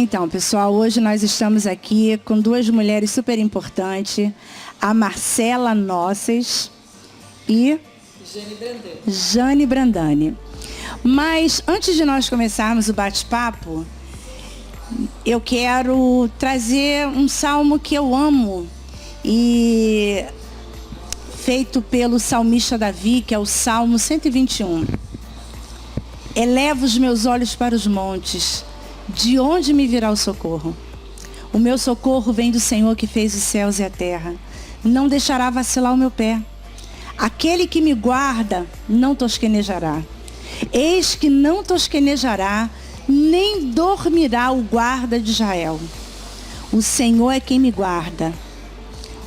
Então, pessoal, hoje nós estamos aqui com duas mulheres super importantes, a Marcela Nossas e Jane Brandani. Mas antes de nós começarmos o bate-papo, eu quero trazer um salmo que eu amo e feito pelo salmista Davi, que é o Salmo 121. Elevo os meus olhos para os montes. De onde me virá o socorro? O meu socorro vem do Senhor que fez os céus e a terra. Não deixará vacilar o meu pé. Aquele que me guarda não tosquenejará. Eis que não tosquenejará, nem dormirá o guarda de Israel. O Senhor é quem me guarda.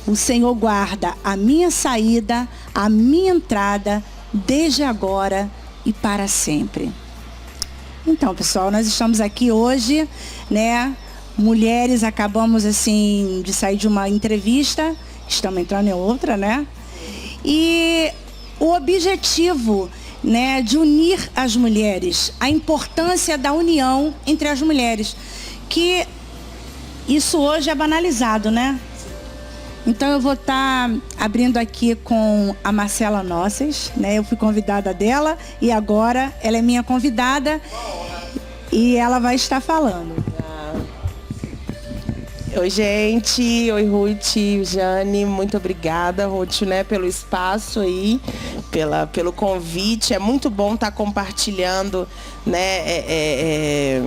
O Senhor guarda a minha saída, a minha entrada, desde agora e para sempre. Então, pessoal, nós estamos aqui hoje, né? Mulheres, acabamos assim de sair de uma entrevista, estamos entrando em outra, né? E o objetivo, né, de unir as mulheres, a importância da união entre as mulheres, que isso hoje é banalizado, né? Então eu vou estar abrindo aqui com a Marcela Nossas, né? Eu fui convidada dela e agora ela é minha convidada e ela vai estar falando. Oi, gente. Oi, Ruth, Jane. Muito obrigada, Ruth, né, pelo espaço aí, pelo convite. É muito bom estar compartilhando, né,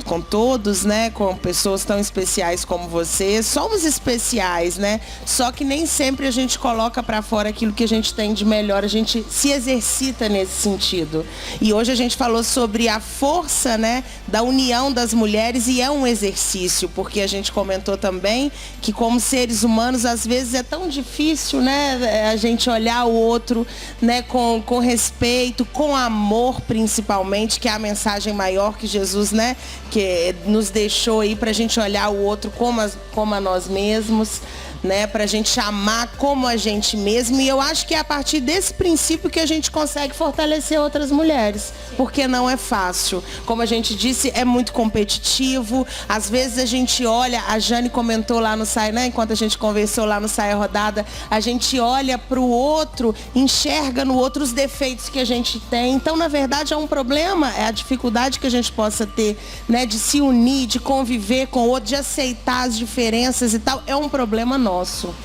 com todos, né, com pessoas tão especiais como você. Somos especiais, né? Só que nem sempre a gente coloca para fora aquilo que a gente tem de melhor. A gente se exercita nesse sentido. E hoje a gente falou sobre a força, né, da união das mulheres, e é um exercício, porque a gente comentou também que como seres humanos às vezes é tão difícil, né, a gente olhar o outro, né, com respeito, com amor, principalmente, que é a mensagem maior que Jesus, né, que nos deixou aí para a gente olhar o outro como a nós mesmos, né, para a gente amar como a gente mesmo. E eu acho que é a partir desse princípio que a gente consegue fortalecer outras mulheres, porque não é fácil. Como a gente disse, é muito competitivo. Às vezes a gente olha, a Jane comentou lá no Saia, né, enquanto a gente conversou lá no Saia Rodada, a gente olha para o outro, enxerga no outro os defeitos que a gente tem. Então, na verdade, é um problema, é a dificuldade que a gente possa ter, né, de se unir, de conviver com o outro, de aceitar as diferenças e tal. É um problema nosso,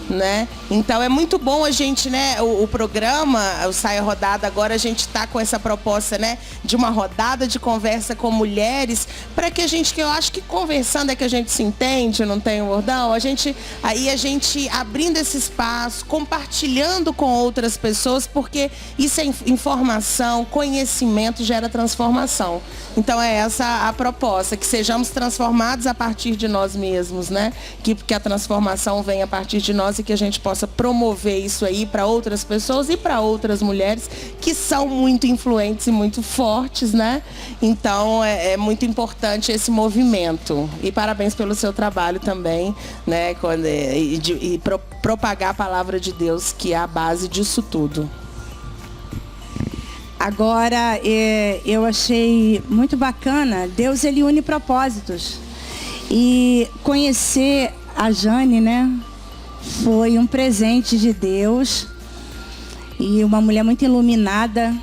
né? Então é muito bom a gente, né, o programa, o Saia Rodada, agora a gente está com essa proposta, né, de uma rodada de conversa com mulheres, para que eu acho que conversando é que a gente se entende, não tem um bordão, a gente abrindo esse espaço, compartilhando com outras pessoas, porque isso é informação, conhecimento gera transformação. Então é essa a proposta, que sejamos transformados a partir de nós mesmos, né? Que a transformação venha a partir de nós e que a gente possa promover isso aí para outras pessoas e para outras mulheres que são muito influentes e muito fortes, né? Então é muito importante esse movimento. E parabéns pelo seu trabalho também, né? E propagar a palavra de Deus, que é a base disso tudo. Agora, eu achei muito bacana, Deus ele une propósitos. E conhecer a Jane, né, foi um presente de Deus. E uma mulher muito iluminada,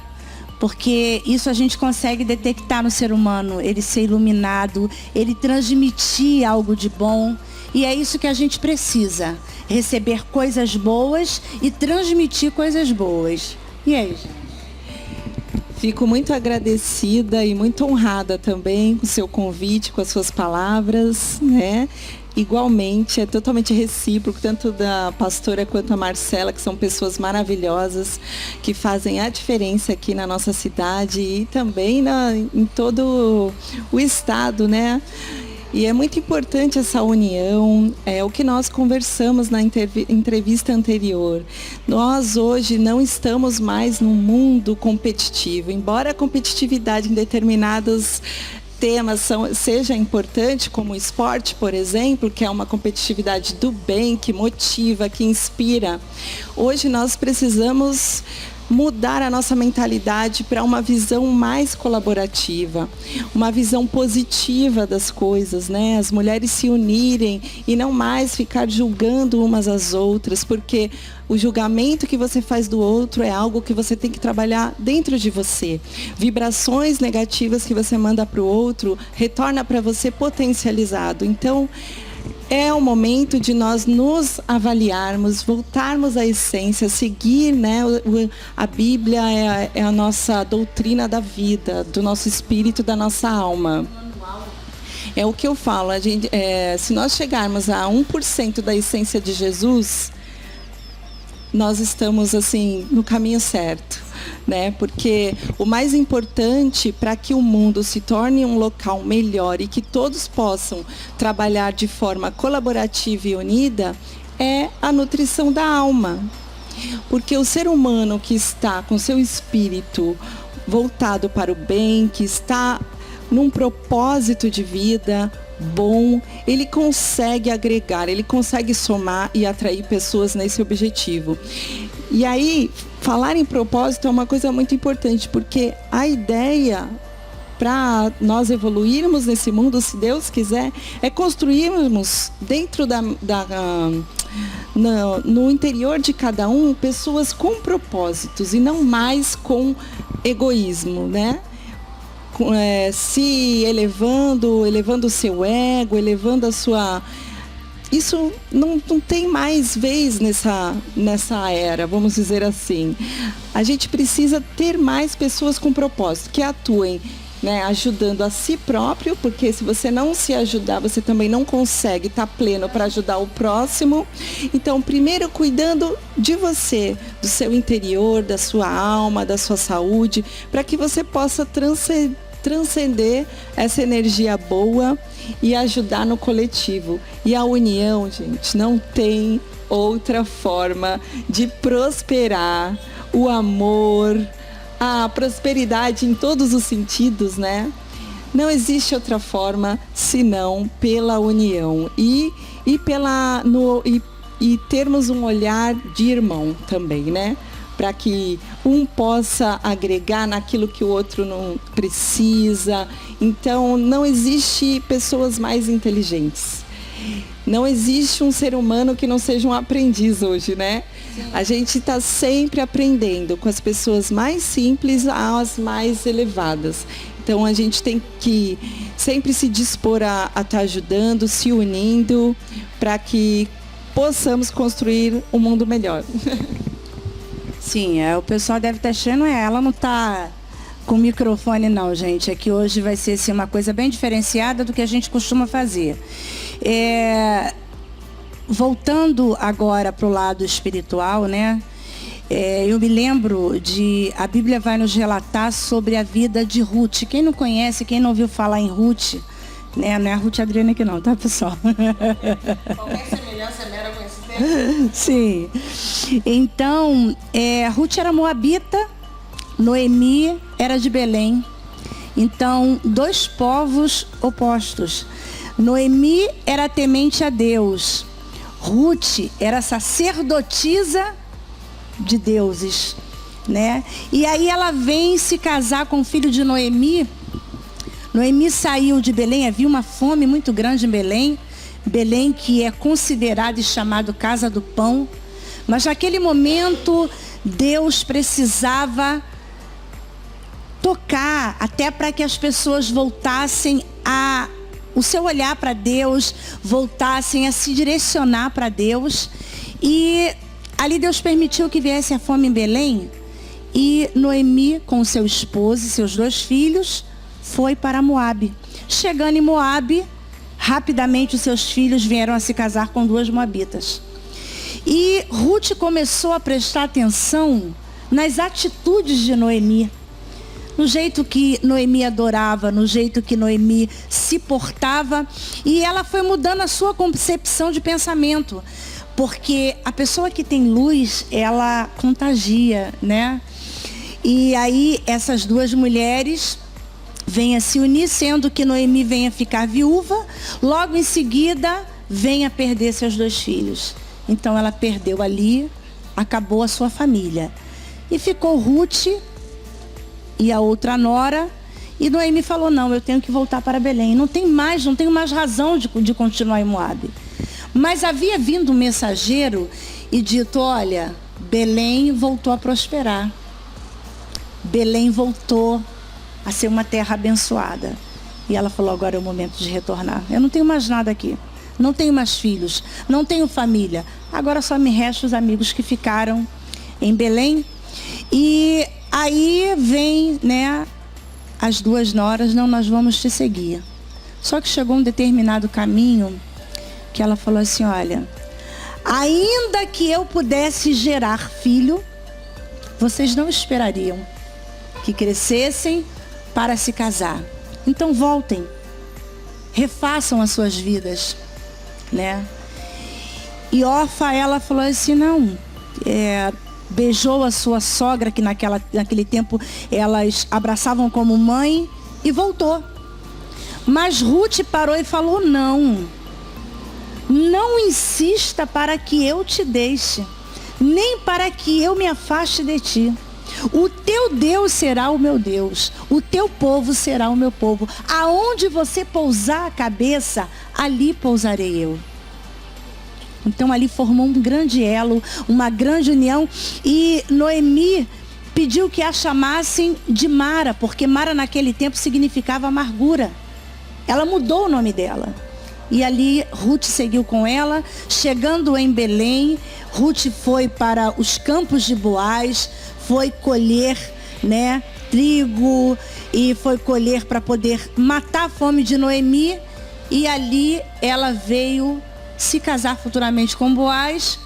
porque isso a gente consegue detectar no ser humano, ele ser iluminado, ele transmitir algo de bom. E é isso que a gente precisa, receber coisas boas e transmitir coisas boas. E aí, gente? Fico muito agradecida e muito honrada também com o seu convite, com as suas palavras, né? Igualmente, é totalmente recíproco, tanto da pastora quanto a Marcela, que são pessoas maravilhosas, que fazem a diferença aqui na nossa cidade e também em todo o estado, né? E é muito importante essa união, é o que nós conversamos na entrevista anterior. Nós hoje não estamos mais num mundo competitivo, embora a competitividade em determinados temas seja importante, como o esporte, por exemplo, que é uma competitividade do bem, que motiva, que inspira. Hoje nós precisamos mudar a nossa mentalidade para uma visão mais colaborativa, uma visão positiva das coisas, né? As mulheres se unirem e não mais ficar julgando umas às outras, porque o julgamento que você faz do outro é algo que você tem que trabalhar dentro de você. Vibrações negativas que você manda para o outro retorna para você potencializado. Então, é o momento de nós nos avaliarmos, voltarmos à essência, seguir, né? A Bíblia é a nossa doutrina da vida, do nosso espírito, da nossa alma. É o que eu falo, se nós chegarmos a 1% da essência de Jesus, nós estamos assim no caminho certo, né? Porque o mais importante para que o mundo se torne um local melhor e que todos possam trabalhar de forma colaborativa e unida é a nutrição da alma. Porque o ser humano que está com seu espírito voltado para o bem, que está num propósito de vida bom, ele consegue agregar, ele consegue somar e atrair pessoas nesse objetivo. E aí, falar em propósito é uma coisa muito importante, porque a ideia para nós evoluirmos nesse mundo, se Deus quiser, é construirmos dentro no interior de cada um pessoas com propósitos e não mais com egoísmo, né? Se elevando o seu ego, elevando a sua... Isso não tem mais vez nessa era, vamos dizer assim. A gente precisa ter mais pessoas com propósito, que atuem, né, ajudando a si próprio, porque se você não se ajudar, você também não consegue estar pleno para ajudar o próximo. Então, primeiro cuidando de você, do seu interior, da sua alma, da sua saúde, para que você possa transcender essa energia boa e ajudar no coletivo. E a união, gente, não tem outra forma de prosperar, o amor, a prosperidade em todos os sentidos, né? Não existe outra forma senão pela união e termos um olhar de irmão também, né? Para que um possa agregar naquilo que o outro não precisa. Então, não existe pessoas mais inteligentes. Não existe um ser humano que não seja um aprendiz hoje, né? Sim. A gente está sempre aprendendo, com as pessoas mais simples às mais elevadas. Então, a gente tem que sempre se dispor a estar ajudando, se unindo, para que possamos construir um mundo melhor. Sim, o pessoal deve estar achando, ela não está com microfone não, gente. Aqui hoje vai ser assim, uma coisa bem diferenciada do que a gente costuma fazer. Voltando agora para o lado espiritual, né? Eu me lembro a Bíblia vai nos relatar sobre a vida de Ruth. Quem não conhece, quem não ouviu falar em Ruth, né? Não é a Ruth Adriana aqui não, tá, pessoal? Qualquer semelhança é mera coincidência. Sim. Então, Ruth era moabita, Noemi era de Belém. Então, dois povos opostos. Noemi era temente a Deus. Ruth era sacerdotisa de deuses, né? E aí ela vem se casar com o filho de Noemi. Noemi saiu de Belém, havia uma fome muito grande em Belém. Belém, que é considerado e chamado Casa do Pão. Mas naquele momento, Deus precisava tocar, até para que as pessoas voltassem o seu olhar para Deus, voltassem a se direcionar para Deus. E ali Deus permitiu que viesse a fome em Belém. E Noemi, com seu esposo e seus 2 filhos, foi para Moabe. Chegando em Moabe, rapidamente os seus filhos vieram a se casar com 2 moabitas. E Ruth começou a prestar atenção nas atitudes de Noemi. No jeito que Noemi adorava, no jeito que Noemi se portava. E ela foi mudando a sua concepção de pensamento. Porque a pessoa que tem luz, ela contagia, né? E aí essas 2 mulheres vêm a se unir, sendo que Noemi vem a ficar viúva. Logo em seguida, vem a perder seus 2 filhos. Então ela perdeu ali, acabou a sua família. E ficou Ruth e a outra nora. E Noemi falou, não, eu tenho que voltar para Belém. Não tenho mais razão de continuar em Moabe. Mas havia vindo um mensageiro e dito, olha, Belém voltou a prosperar. Belém voltou a ser uma terra abençoada. E ela falou, agora é o momento de retornar. Eu não tenho mais nada aqui. Não tenho mais filhos. Não tenho família. Agora só me restam os amigos que ficaram em Belém. E aí vem, né, as duas noras, não, nós vamos te seguir. Só que chegou um determinado caminho que ela falou assim, olha, ainda que eu pudesse gerar filho, vocês não esperariam que crescessem para se casar. Então voltem, refaçam as suas vidas, né? E Orfa, ela falou assim, não, beijou a sua sogra, que naquele tempo elas abraçavam como mãe, e voltou. Mas Ruth parou e falou, não insista para que eu te deixe, nem para que eu me afaste de ti. O teu Deus será o meu Deus, o teu povo será o meu povo. Aonde você pousar a cabeça, ali pousarei eu. Então ali formou um grande elo, uma grande união. E Noemi pediu que a chamassem de Mara, porque Mara naquele tempo significava amargura. Ela mudou o nome dela. E ali Ruth seguiu com ela. Chegando em Belém, Ruth foi para os campos de Boaz, foi colher, né, trigo, e foi colher para poder matar a fome de Noemi. E ali ela veio se casar futuramente com Boaz,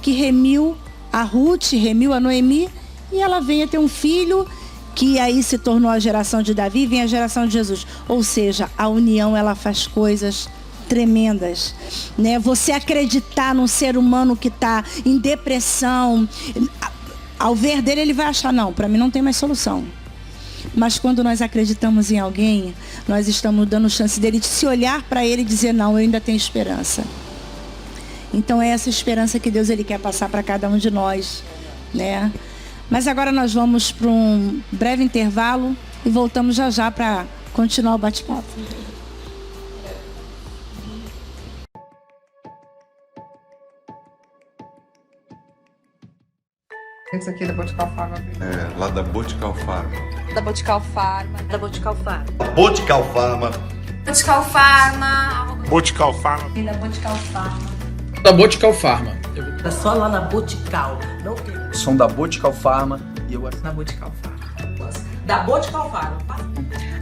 que remiu a Ruth, remiu a Noemi, e ela veio a ter um filho, que aí se tornou a geração de Davi, e vem a geração de Jesus. Ou seja, a união, ela faz coisas tremendas, né? Você acreditar num ser humano que está em depressão, ao ver dele ele vai achar, não, para mim não tem mais solução. Mas quando nós acreditamos em alguém, nós estamos dando chance dele de se olhar para ele e dizer, não, eu ainda tenho esperança. Então é essa esperança que Deus ele quer passar para cada um de nós, né? Mas agora nós vamos para um breve intervalo e voltamos já já para continuar o bate-papo. Esse aqui é da Botical Pharma. É, lá da Botical Pharma. Da Botical Pharma. Da Botical Pharma. Botical Pharma. Botical Pharma. Botical Pharma. Da Botical Pharma. Da Botical Pharma. É só lá na Botical. Não tem. Sou da Botical Pharma e eu na Botical Pharma. Da Botical Pharma.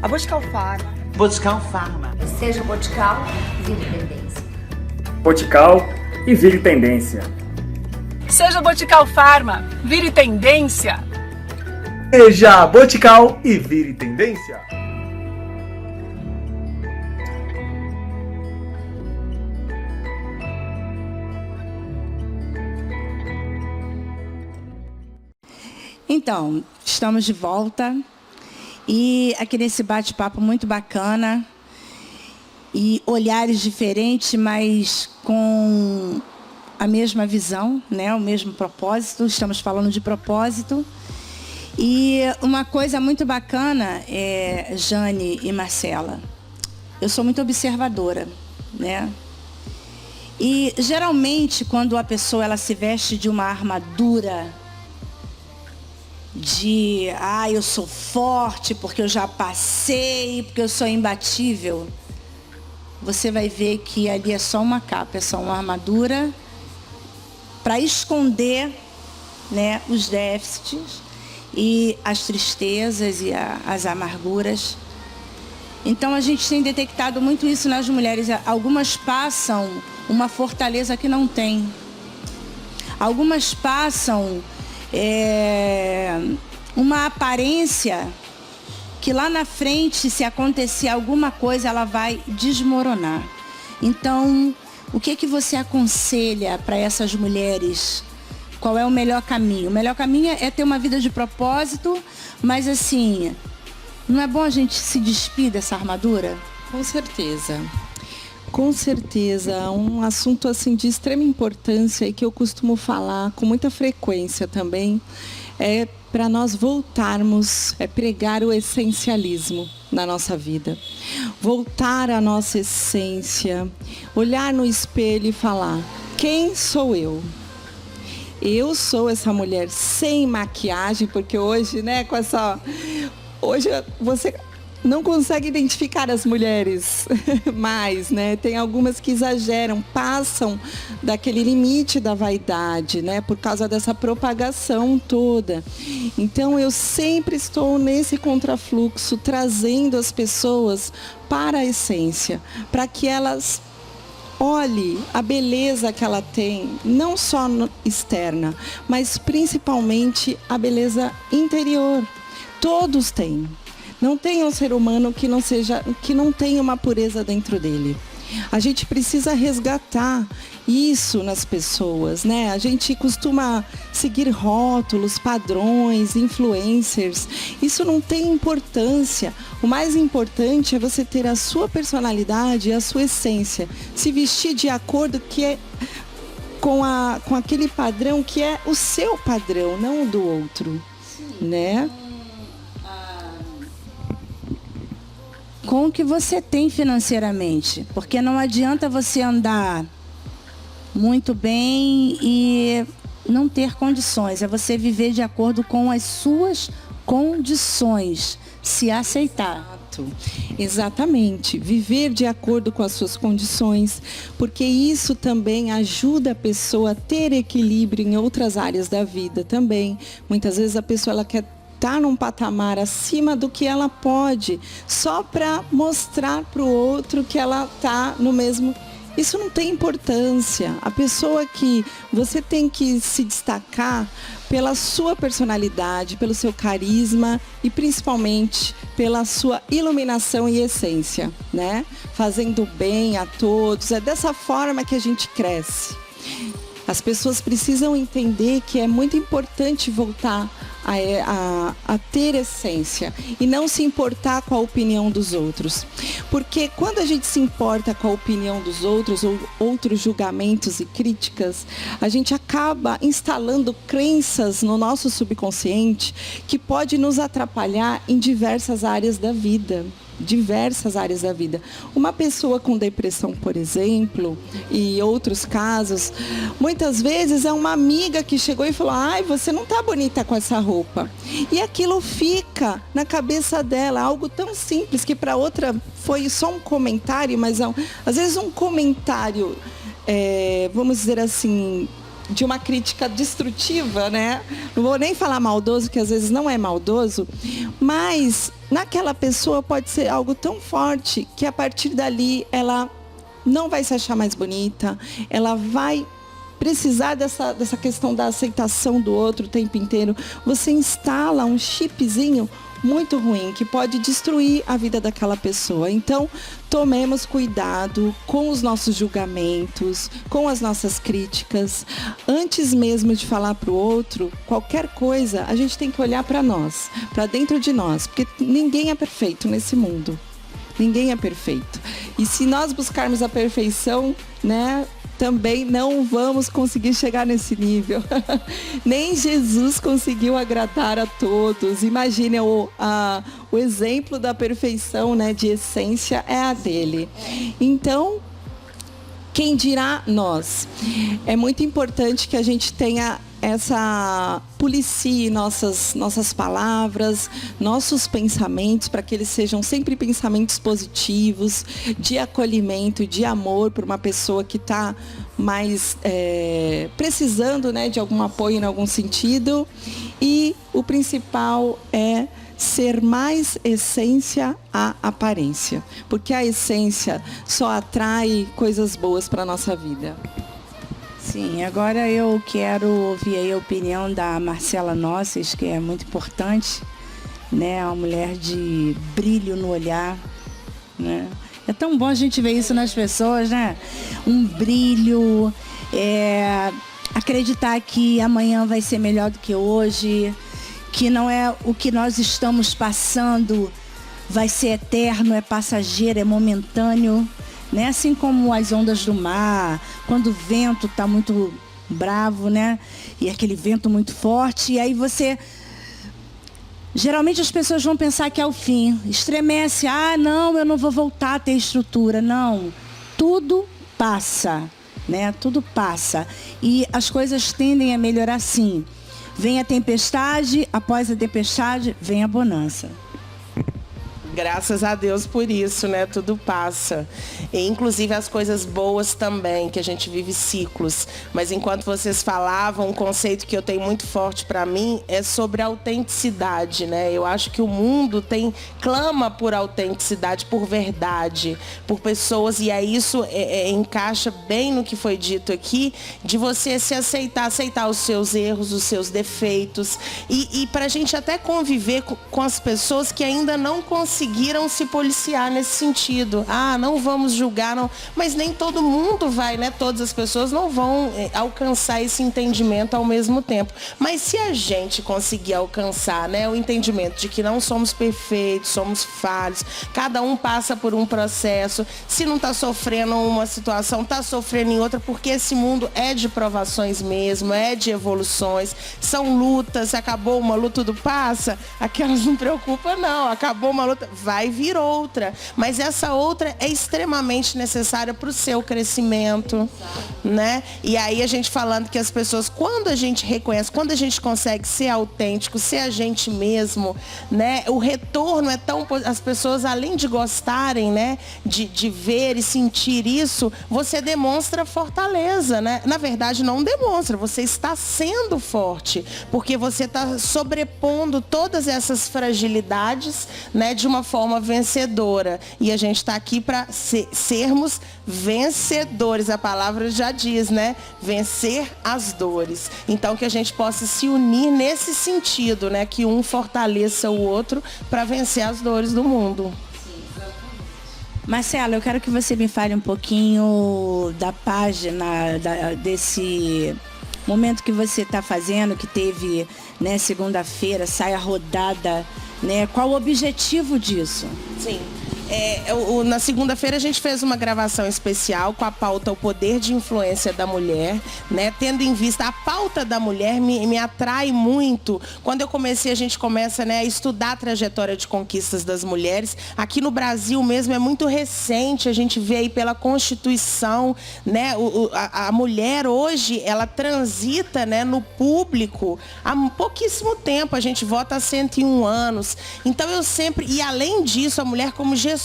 A Botical Pharma. Botical Pharma. Seja Botical, vire tendência. Botical e vire tendência. Seja Botical Pharma, vire tendência. Seja Botical e vire tendência. Então, estamos de volta. E aqui nesse bate-papo muito bacana. E olhares diferentes, mas com a mesma visão, né? O mesmo propósito. Estamos falando de propósito. E uma coisa muito bacana, Jane e Marcela, eu sou muito observadora, né? E geralmente quando a pessoa ela se veste de uma armadura de eu sou forte porque eu já passei, porque eu sou imbatível, você vai ver que ali é só uma capa, é só uma armadura para esconder, né, os déficits e as tristezas e as amarguras. Então a gente tem detectado muito isso nas mulheres. Algumas passam uma fortaleza que não tem. Algumas passam uma aparência que lá na frente, se acontecer alguma coisa, ela vai desmoronar. Então, o que você aconselha para essas mulheres? Qual é o melhor caminho? O melhor caminho é ter uma vida de propósito, mas assim, não é bom a gente se despir dessa armadura? Com certeza. Com certeza. Um assunto assim de extrema importância e que eu costumo falar com muita frequência também é para nós voltarmos, é pregar o essencialismo na nossa vida. Voltar à nossa essência, olhar no espelho e falar: quem sou eu? Eu sou essa mulher sem maquiagem, porque hoje, né, hoje você não consegue identificar as mulheres mais, né? Tem algumas que exageram, passam daquele limite da vaidade, né? Por causa dessa propagação toda. Então, eu sempre estou nesse contrafluxo, trazendo as pessoas para a essência, para que elas olhe a beleza que ela tem, não só externa, mas principalmente a beleza interior. Todos têm. Não tem um ser humano que não tenha uma pureza dentro dele. A gente precisa resgatar isso nas pessoas, né? A gente costuma seguir rótulos, padrões, influencers. Isso não tem importância. O mais importante é você ter a sua personalidade e a sua essência. Se vestir de acordo com aquele padrão que é o seu padrão, não o do outro, né? Com o que você tem financeiramente, porque não adianta você andar muito bem e não ter condições, é você viver de acordo com as suas condições, se aceitar. Exatamente, viver de acordo com as suas condições, porque isso também ajuda a pessoa a ter equilíbrio em outras áreas da vida também. Muitas vezes a pessoa ela quer estar num patamar acima do que ela pode, só para mostrar para o outro que ela está no mesmo. Isso não tem importância. A pessoa que você tem que se destacar pela sua personalidade, pelo seu carisma e principalmente pela sua iluminação e essência, né? Fazendo bem a todos. É dessa forma que a gente cresce. As pessoas precisam entender que é muito importante voltar a ter essência e não se importar com a opinião dos outros. Porque quando a gente se importa com a opinião dos outros ou outros julgamentos e críticas, a gente acaba instalando crenças no nosso subconsciente que pode nos atrapalhar em diversas áreas da vida. Uma pessoa com depressão, por exemplo, e outros casos, muitas vezes é uma amiga que chegou e falou: ai, você não tá bonita com essa roupa. E aquilo fica na cabeça dela, algo tão simples que para outra foi só um comentário, mas às vezes um comentário, vamos dizer assim, de uma crítica destrutiva, né? Não vou nem falar maldoso, que às vezes não é maldoso, mas naquela pessoa pode ser algo tão forte que a partir dali ela não vai se achar mais bonita, ela vai precisar dessa questão da aceitação do outro o tempo inteiro. Você instala um chipzinho muito ruim, que pode destruir a vida daquela pessoa. Então, tomemos cuidado com os nossos julgamentos, com as nossas críticas. Antes mesmo de falar para o outro, qualquer coisa, a gente tem que olhar para nós, para dentro de nós, porque ninguém é perfeito nesse mundo. Ninguém é perfeito. E se nós buscarmos a perfeição, né, também não vamos conseguir chegar nesse nível. Nem Jesus conseguiu agradar a todos. Imagine o exemplo da perfeição, né, de essência é a dele. Então, quem dirá nós? É muito importante que a gente tenha policie nossas palavras, nossos pensamentos, para que eles sejam sempre pensamentos positivos, de acolhimento, de amor por uma pessoa que está mais precisando, né, de algum apoio em algum sentido. E o principal é ser mais essência à aparência, porque a essência só atrai coisas boas para a nossa vida. Sim, agora eu quero ouvir aí a opinião da Marcela Noces, que é muito importante, né? Uma mulher de brilho no olhar, né? É tão bom a gente ver isso nas pessoas, né? Um brilho, acreditar que amanhã vai ser melhor do que hoje, que não é o que nós estamos passando vai ser eterno, é passageiro, é momentâneo. Né? Assim como as ondas do mar, quando o vento está muito bravo, né? E aquele vento muito forte. E aí você... Geralmente as pessoas vão pensar que é o fim. Estremece. Ah, não, eu não vou voltar a ter estrutura. Não. Tudo passa, né? Tudo passa. E as coisas tendem a melhorar sim. Vem a tempestade, após a tempestade, vem a bonança. Graças a Deus por isso, né? Tudo passa. E, inclusive as coisas boas também, que a gente vive ciclos. Mas enquanto vocês falavam, um conceito que eu tenho muito forte para mim é sobre a autenticidade, né? Eu acho que o mundo clama por autenticidade, por verdade, por pessoas, e aí isso encaixa bem no que foi dito aqui, de você se aceitar os seus erros, os seus defeitos, e para a gente até conviver com as pessoas que ainda não conseguiram se policiar nesse sentido. Ah, não vamos julgar, não. Mas nem todo mundo vai, né? Todas as pessoas não vão alcançar esse entendimento ao mesmo tempo. Mas se a gente conseguir alcançar, né, o entendimento de que não somos perfeitos, somos falhos, cada um passa por um processo, se não está sofrendo uma situação, está sofrendo em outra, porque esse mundo é de provações mesmo, é de evoluções, são lutas, acabou uma luta, tudo passa, aquelas não preocupam, não, acabou uma luta, vai vir outra, mas essa outra é extremamente necessária para o seu crescimento, né? E aí a gente falando que as pessoas, quando a gente reconhece, quando a gente consegue ser autêntico, ser a gente mesmo, né? O retorno é tão... As pessoas, além de gostarem, né? De ver e sentir isso, você demonstra fortaleza, né? Na verdade, não demonstra, você está sendo forte, porque você está sobrepondo todas essas fragilidades, né? De uma forma vencedora. E a gente está aqui para sermos vencedores. A palavra já diz, né? Vencer as dores. Então, que a gente possa se unir nesse sentido, né? Que um fortaleça o outro para vencer as dores do mundo. Marcela, eu quero que você me fale um pouquinho da página, desse momento que você está fazendo, que teve, né, segunda-feira, Saia Rodada, né? Qual o objetivo disso? Sim. Na segunda-feira a gente fez uma gravação especial com a pauta O Poder de Influência da Mulher, né? Tendo em vista a pauta da mulher me atrai muito. Quando eu comecei, a gente começa, né, a estudar a trajetória de conquistas das mulheres. Aqui no Brasil mesmo é muito recente, a gente vê aí pela Constituição, né? A mulher hoje, ela transita, né, no público há pouquíssimo tempo, a gente vota há 101 anos. Então eu sempre, e além disso, a mulher como gestora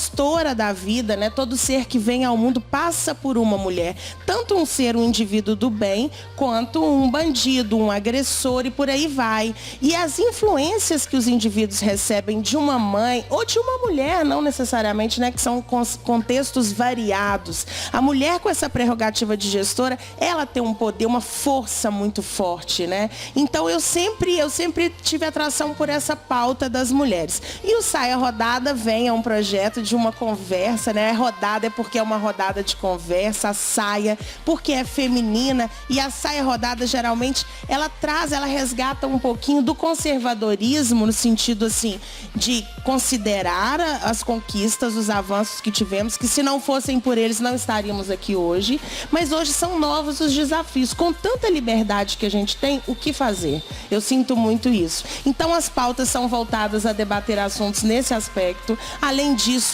da vida, né? Todo ser que vem ao mundo passa por uma mulher. Tanto um ser, um indivíduo do bem, quanto um bandido, um agressor e por aí vai. E as influências que os indivíduos recebem de uma mãe ou de uma mulher, não necessariamente, né? Que são contextos variados. A mulher com essa prerrogativa de gestora, ela tem um poder, uma força muito forte, né? Então eu sempre tive atração por essa pauta das mulheres. E o Saia Rodada vem a um projeto de uma conversa, né? Rodada é porque é uma rodada de conversa, a saia, porque é feminina, e a saia rodada geralmente ela resgata um pouquinho do conservadorismo, no sentido assim, de considerar as conquistas, os avanços que tivemos, que se não fossem por eles não estaríamos aqui hoje, mas hoje são novos os desafios, com tanta liberdade que a gente tem, o que fazer? Eu sinto muito isso. Então as pautas são voltadas a debater assuntos nesse aspecto. Além disso,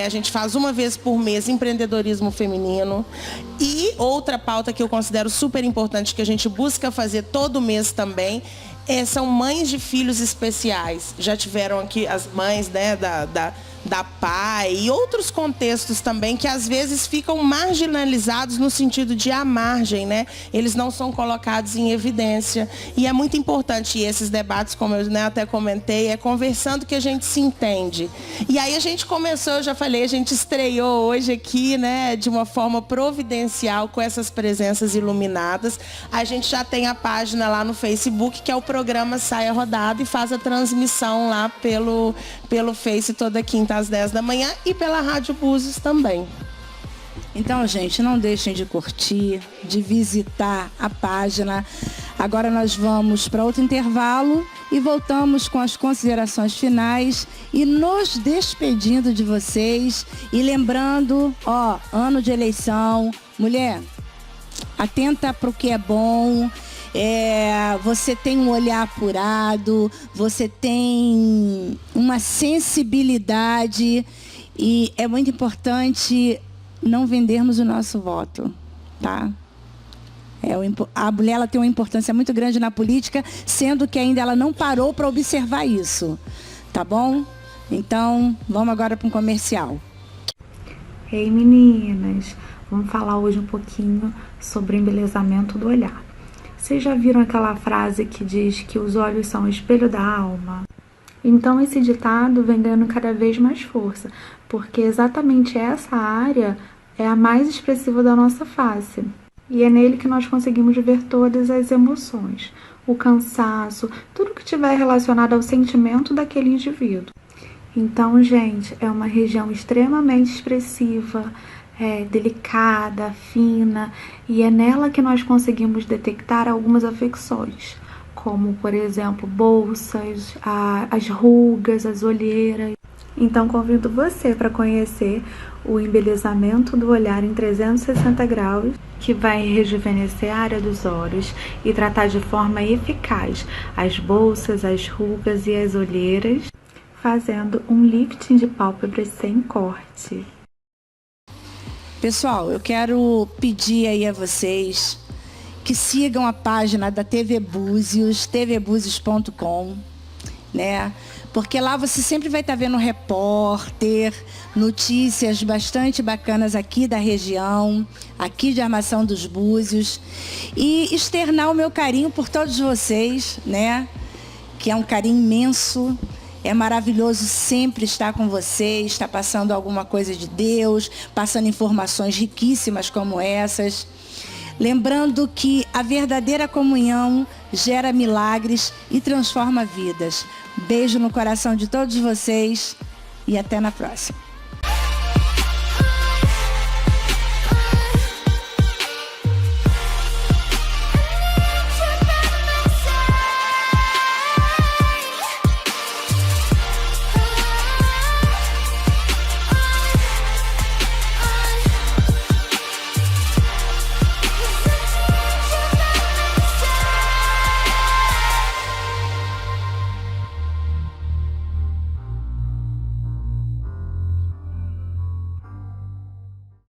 a gente faz uma vez por mês empreendedorismo feminino. E outra pauta que eu considero super importante, que a gente busca fazer todo mês também, são mães de filhos especiais. Já tiveram aqui as mães, né, da PAI e outros contextos também que às vezes ficam marginalizados no sentido de à margem, né? Eles não são colocados em evidência. E é muito importante esses debates, como eu, né, até comentei, é conversando que a gente se entende. E aí a gente começou, eu já falei, a gente estreou hoje aqui, né, de uma forma providencial com essas presenças iluminadas. A gente já tem a página lá no Facebook, que é o programa Saia Rodada, e faz a transmissão lá pelo Face toda quinta às 10 da manhã e pela Rádio Búzios também. Então, gente, não deixem de curtir, de visitar a página. Agora nós vamos para outro intervalo e voltamos com as considerações finais e nos despedindo de vocês. E lembrando, ano de eleição, mulher, atenta para o que é bom, você tem um olhar apurado, você tem uma sensibilidade e é muito importante não vendermos o nosso voto, tá? A mulher ela tem uma importância muito grande na política, sendo que ainda ela não parou para observar isso, tá bom? Então, vamos agora para um comercial. Ei meninas, vamos falar hoje um pouquinho sobre o embelezamento do olhar. Vocês já viram aquela frase que diz que os olhos são o espelho da alma? Então esse ditado vem ganhando cada vez mais força, porque exatamente essa área é a mais expressiva da nossa face. E é nele que nós conseguimos ver todas as emoções, o cansaço, tudo que estiver relacionado ao sentimento daquele indivíduo. Então, gente, é uma região extremamente expressiva, delicada, fina, e é nela que nós conseguimos detectar algumas afecções, como, por exemplo, bolsas, as rugas, as olheiras. Então, convido você para conhecer o embelezamento do olhar em 360 graus, que vai rejuvenescer a área dos olhos e tratar de forma eficaz as bolsas, as rugas e as olheiras, fazendo um lifting de pálpebras sem corte. Pessoal, eu quero pedir aí a vocês que sigam a página da TV Búzios, tvbuzios.com, né? Porque lá você sempre vai estar vendo repórter, notícias bastante bacanas aqui da região, aqui de Armação dos Búzios, e externar o meu carinho por todos vocês, né? Que é um carinho imenso. É maravilhoso sempre estar com vocês, estar passando alguma coisa de Deus, passando informações riquíssimas como essas. Lembrando que a verdadeira comunhão gera milagres e transforma vidas. Beijo no coração de todos vocês e até na próxima.